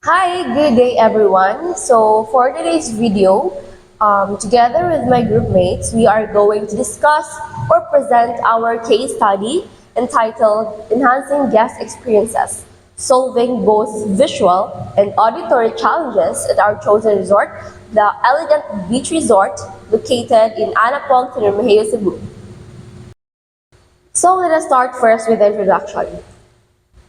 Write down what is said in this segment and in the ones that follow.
Hi, good day everyone. So for today's video, together with my group mates, we are going to discuss or present our case study entitled Enhancing Guest Experiences, Solving Both Visual and Auditory Challenges at Our Chosen Resort, the Elegant Beach Resort located in Anapong, Tinamaheo, Cebu. So let us start first with the introduction.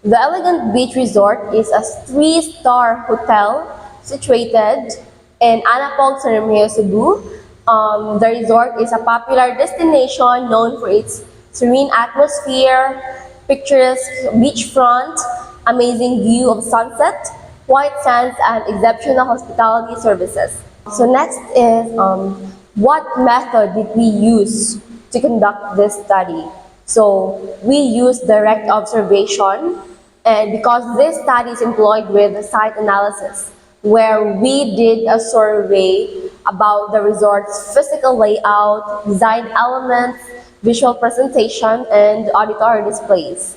The Elegant Beach Resort is a three-star hotel situated in Anapong, Tinamaheo, Cebu. The resort is a popular destination known for its serene atmosphere, picturesque beachfront, amazing view of sunset, white sands, and exceptional hospitality services. So next is what method did we use to conduct this study? So we use direct observation, and because this study is employed with site analysis, where we did a survey about the resort's physical layout, design elements, visual presentation, and auditory displays.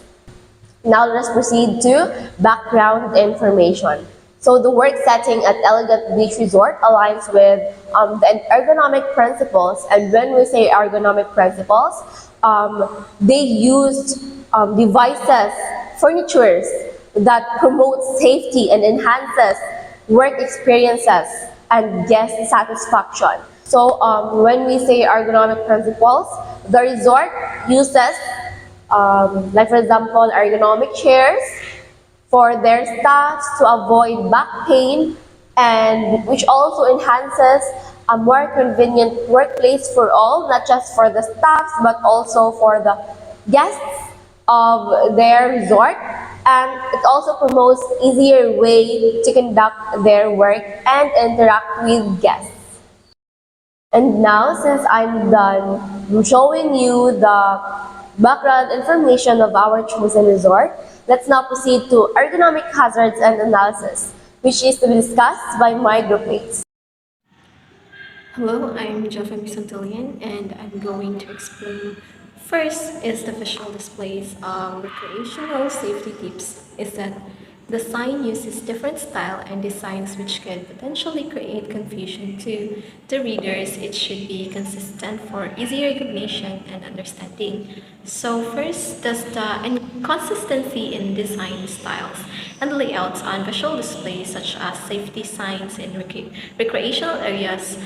Now let us proceed to background information. So the work setting at Elegant Beach Resort aligns with the ergonomic principles. And when we say ergonomic principles, they used devices, furnitures that promote safety and enhances work experiences and guest satisfaction. So when we say ergonomic principles, the resort uses like for example, ergonomic chairs for their staffs to avoid back pain, and which also enhances a more convenient workplace for all, not just for the staffs but also for the guests of their resort. And it also promotes easier way to conduct their work and interact with guests. And now, since I'm done showing you the background information of our chosen resort, let's now proceed to ergonomic hazards and analysis, which is to be discussed by my group mates. Hello, I'm Jeffrey Santillian and I'm going to explain. First is the visual displays. Recreational safety tips is that the sign uses different style and designs which can potentially create confusion to the readers. It should be consistent for easy recognition and understanding. So first, does the inconsistency in design styles and layouts on visual displays such as safety signs in recreational areas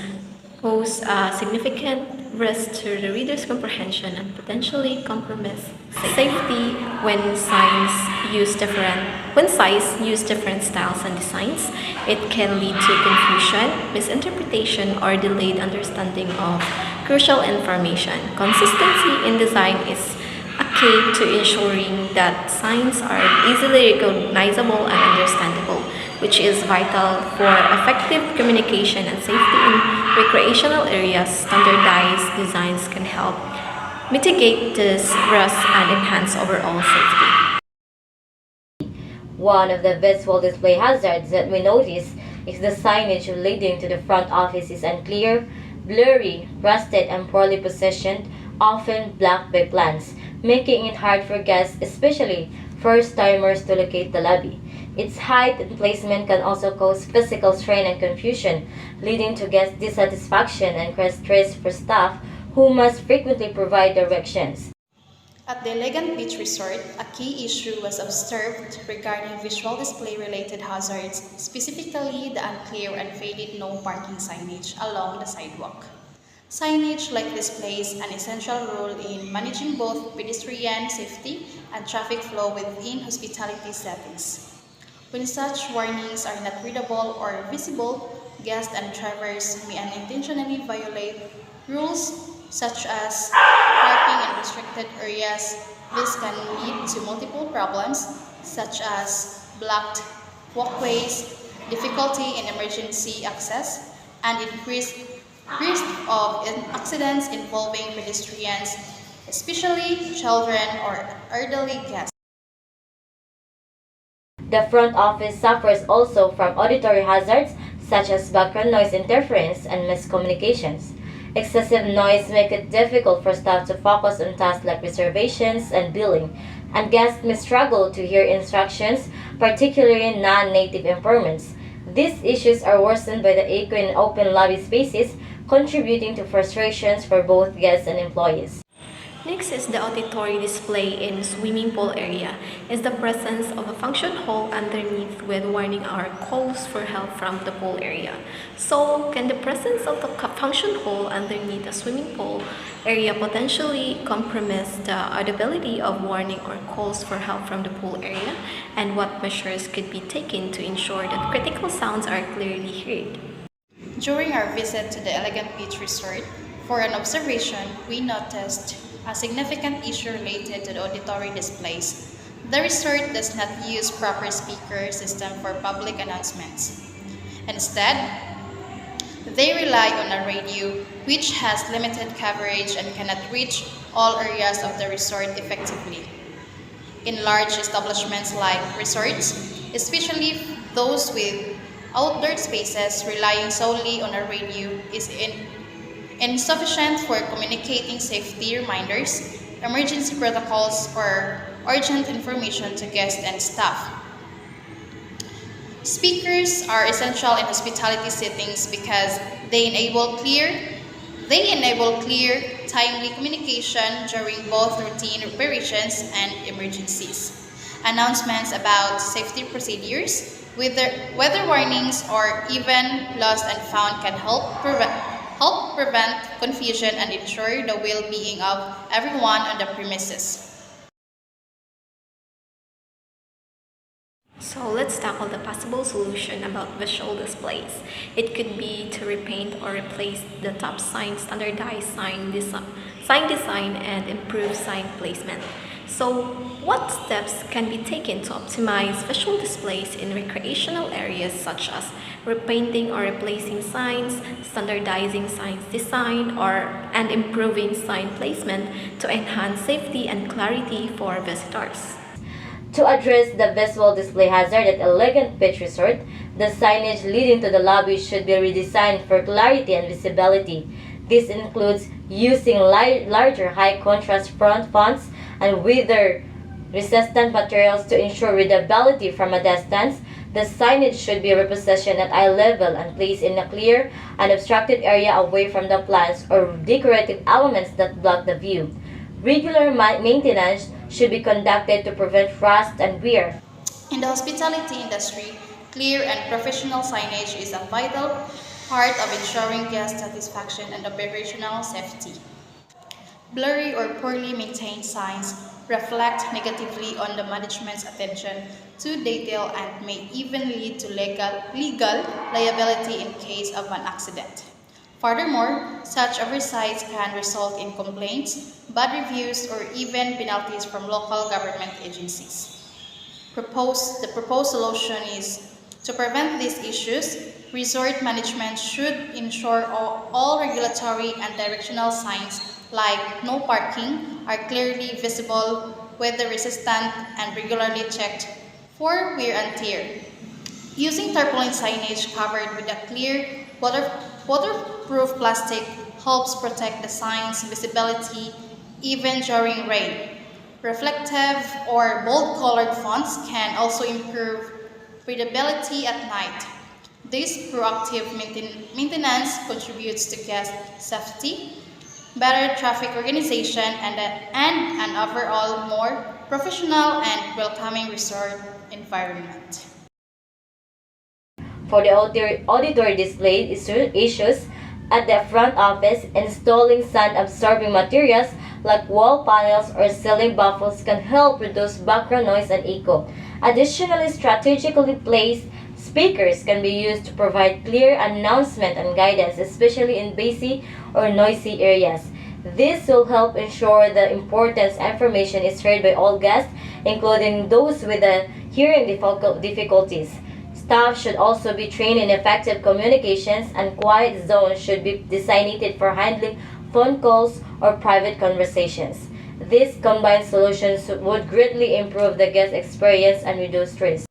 pose a significant risk to the reader's comprehension and potentially compromise safety when signs use different styles and designs. It can lead to confusion, misinterpretation, or delayed understanding of crucial information. Consistency in design is a key to ensuring that signs are easily recognizable and understandable, which is vital for effective communication and safety in recreational areas. Standardized designs can help mitigate this risk and enhance overall safety. One of the visual display hazards that we notice is the signage leading to the front office is unclear, blurry, rusted, and poorly positioned, often blocked by plants, making it hard for guests, especially first-timers, to locate the lobby. Its height and placement can also cause physical strain and confusion, leading to guest dissatisfaction and stress for staff who must frequently provide directions. At the Elegant Beach Resort, a key issue was observed regarding visual display-related hazards, specifically the unclear and faded no parking signage along the sidewalk. Signage like this plays an essential role in managing both pedestrian safety and traffic flow within hospitality settings. When such warnings are not readable or visible, guests and drivers may unintentionally violate rules such as parking in restricted areas. This can lead to multiple problems such as blocked walkways, difficulty in emergency access, and increased risk of accidents involving pedestrians, especially children or elderly guests. The front office suffers also from auditory hazards such as background noise interference and miscommunications. Excessive noise makes it difficult for staff to focus on tasks like reservations and billing, and guests may struggle to hear instructions, particularly non-native impairments. These issues are worsened by the echo in open lobby spaces, contributing to frustrations for both guests and employees. Next is the auditory display in swimming pool area. Is the presence of a function hall underneath with warning or calls for help from the pool area. So, can the presence of the function hall underneath the swimming pool area potentially compromise the audibility of warning or calls for help from the pool area? And what measures could be taken to ensure that critical sounds are clearly heard? During our visit to the Elegant Beach Resort, for an observation, we noticed a significant issue related to the auditory displays. The resort does not use proper speaker system for public announcements. Instead, they rely on a radio which has limited coverage and cannot reach all areas of the resort effectively. In large establishments like resorts, especially those with outdoor spaces, relying solely on a radio is insufficient for communicating safety reminders, emergency protocols, or urgent information to guests and staff. Speakers are essential in hospitality settings because they enable clear, timely communication during both routine operations and emergencies. Announcements about safety procedures, weather warnings, or even lost and found can help prevent confusion and ensure the well-being of everyone on the premises. So let's tackle the possible solution about visual displays. It could be to repaint or replace the top sign, standardize sign design, and improve sign placement. So, what steps can be taken to optimize visual displays in recreational areas such as repainting or replacing signs, standardizing signs design, and improving sign placement to enhance safety and clarity for visitors? To address the visual display hazard at Elegant Beach Resort, the signage leading to the lobby should be redesigned for clarity and visibility. This includes using larger high-contrast front fonts and weather-resistant materials to ensure readability from a distance. The signage should be repositioned at eye level and placed in a clear, unobstructed area away from the plants or decorative elements that block the view. Regular maintenance should be conducted to prevent rust and wear. In the hospitality industry, clear and professional signage is a vital part of ensuring guest satisfaction and operational safety. Blurry or poorly maintained signs reflect negatively on the management's attention to detail and may even lead to legal liability in case of an accident. Furthermore, such oversights can result in complaints, bad reviews, or even penalties from local government agencies. The proposed solution is to prevent these issues, resort management should ensure all regulatory and directional signs like no parking are clearly visible, weather resistant, and regularly checked for wear and tear. Using tarpaulin signage covered with a clear, waterproof plastic helps protect the sign's visibility even during rain. Reflective or bold-colored fonts can also improve readability at night. This proactive maintenance contributes to guest safety, better traffic organization, and an overall more professional and welcoming resort environment. For the auditory display issues at the front office, installing sound-absorbing materials like wall panels or ceiling baffles can help reduce background noise and echo. Additionally, strategically placed speakers can be used to provide clear announcement and guidance, especially in busy or noisy areas. This will help ensure the important information is heard by all guests, including those with hearing difficulties. Staff should also be trained in effective communications, and quiet zones should be designated for handling phone calls or private conversations. These combined solutions would greatly improve the guest experience and reduce risk.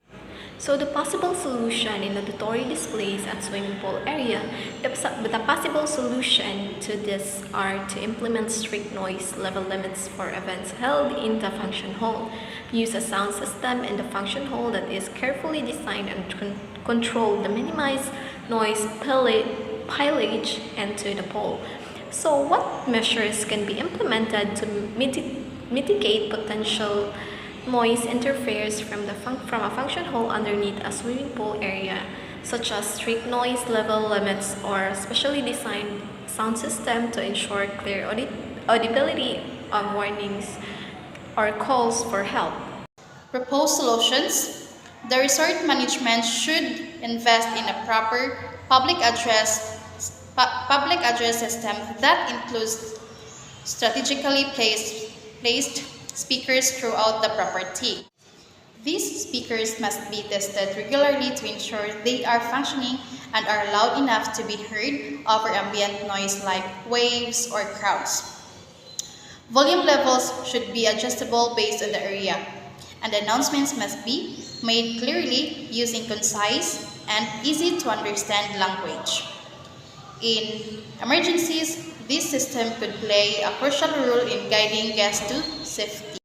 So the possible solution in auditory displays at swimming pool area, the possible solution to this are to implement strict noise level limits for events held in the function hall. Use a sound system in the function hall that is carefully designed and controlled to minimize noise pillage into the pole. So, what measures can be implemented to mitigate potential noise interference from a function hall underneath a swimming pool area, such as strict noise level limits or specially designed sound system to ensure clear audibility of warnings or calls for help? Proposed solutions. The resort management should invest in a proper public address system that includes strategically placed speakers throughout the property. These speakers must be tested regularly to ensure they are functioning and are loud enough to be heard over ambient noise like waves or crowds. Volume levels should be adjustable based on the area, and announcements must be made clearly using concise and easy to understand language. In emergencies, this system could play a crucial role in guiding guests to safety.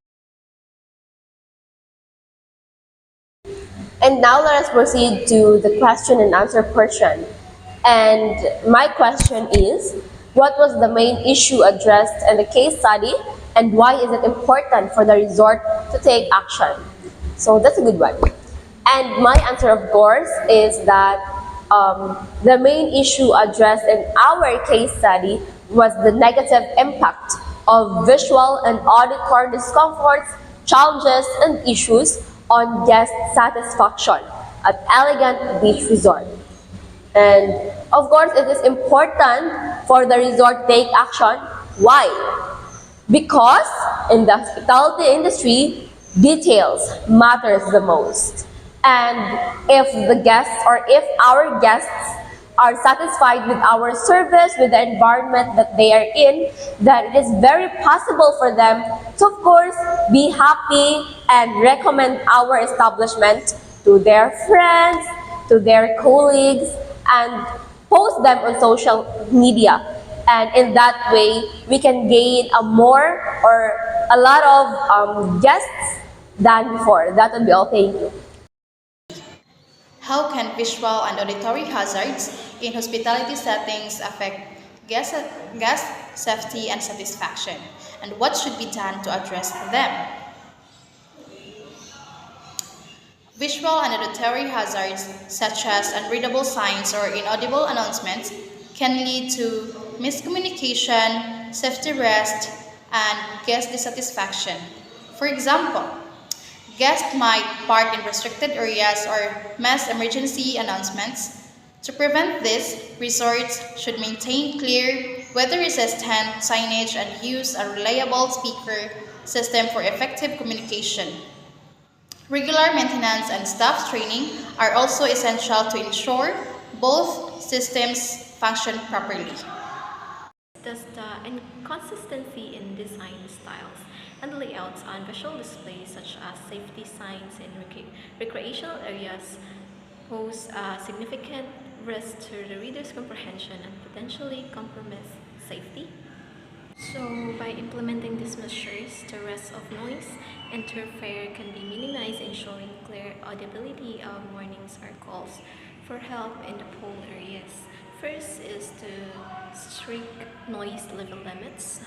And now let us proceed to the question and answer portion. And my question is, what was the main issue addressed in the case study and why is it important for the resort to take action? So that's a good one. And my answer, of course, is that the main issue addressed in our case study was the negative impact of visual and auditory discomforts, challenges, and issues on guest satisfaction at Elegant Beach Resort. And of course, it is important for the resort to take action. Why? Because in the hospitality industry, details matters the most. And if the guests or if our guests are satisfied with our service, with the environment that they are in, then it is very possible for them to, of course, be happy and recommend our establishment to their friends, to their colleagues, and post them on social media. And in that way, we can gain a more or a lot of guests than before. That would be all. Thank you. How can visual and auditory hazards in hospitality settings affect guest safety and satisfaction? And what should be done to address them? Visual and auditory hazards, such as unreadable signs or inaudible announcements, can lead to miscommunication, safety risk, and guest dissatisfaction. For example, guests might park in restricted areas or miss emergency announcements. To prevent this, resorts should maintain clear, weather-resistant signage and use a reliable speaker system for effective communication. Regular maintenance and staff training are also essential to ensure both systems function properly. Does the inconsistency in design styles and layouts on visual displays, such as safety signs in recreational areas, pose a significant risk to the reader's comprehension and potentially compromise safety? So, by implementing these measures, the risk of noise interfere can be minimized, ensuring clear audibility of warnings or calls for help in the pool areas. First is to strict noise level limits,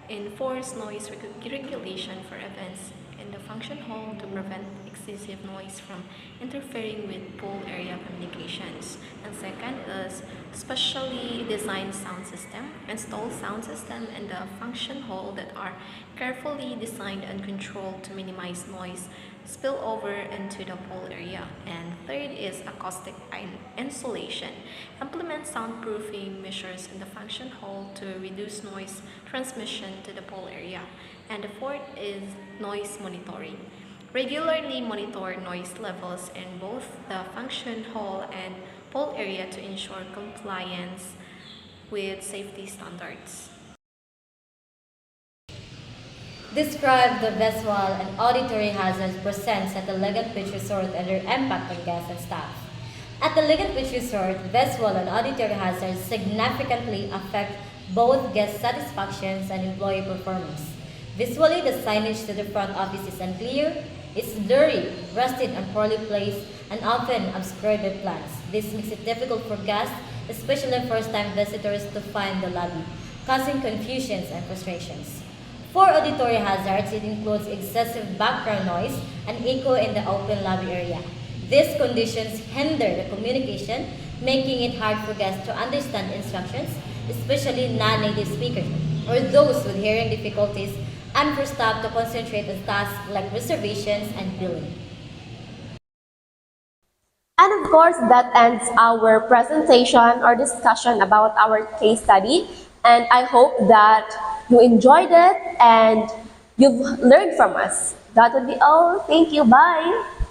enforce noise regulation for events in the function hall to prevent excessive noise from interfering with pool area communications. And second is specially designed sound system. Install sound system in the function hall that are carefully designed and controlled to minimize noise spill over into the pool area. And third is acoustic insulation. Implement soundproofing measures in the function hall to reduce noise transmission to the pool area. And the fourth is noise monitoring. Regularly monitor noise levels in both the function hall and pool area to ensure compliance with safety standards. Describe the visual and auditory hazards present at the Elegant Beach Resort and their impact on guests and staff. At the Elegant Beach Resort, visual and auditory hazards significantly affect both guest satisfaction and employee performance. Visually, the signage to the front office is unclear, it's blurry, rusted, and poorly placed, and often obscured by plants. This makes it difficult for guests, especially first-time visitors, to find the lobby, causing confusions and frustrations. For auditory hazards, it includes excessive background noise and echo in the open lobby area. These conditions hinder the communication, making it hard for guests to understand instructions, especially non-native speakers or those with hearing difficulties, and for staff to concentrate on tasks like reservations and billing. And of course, that ends our presentation or discussion about our case study. And I hope that you enjoyed it and you've learned from us. That would be all. Thank you. Bye.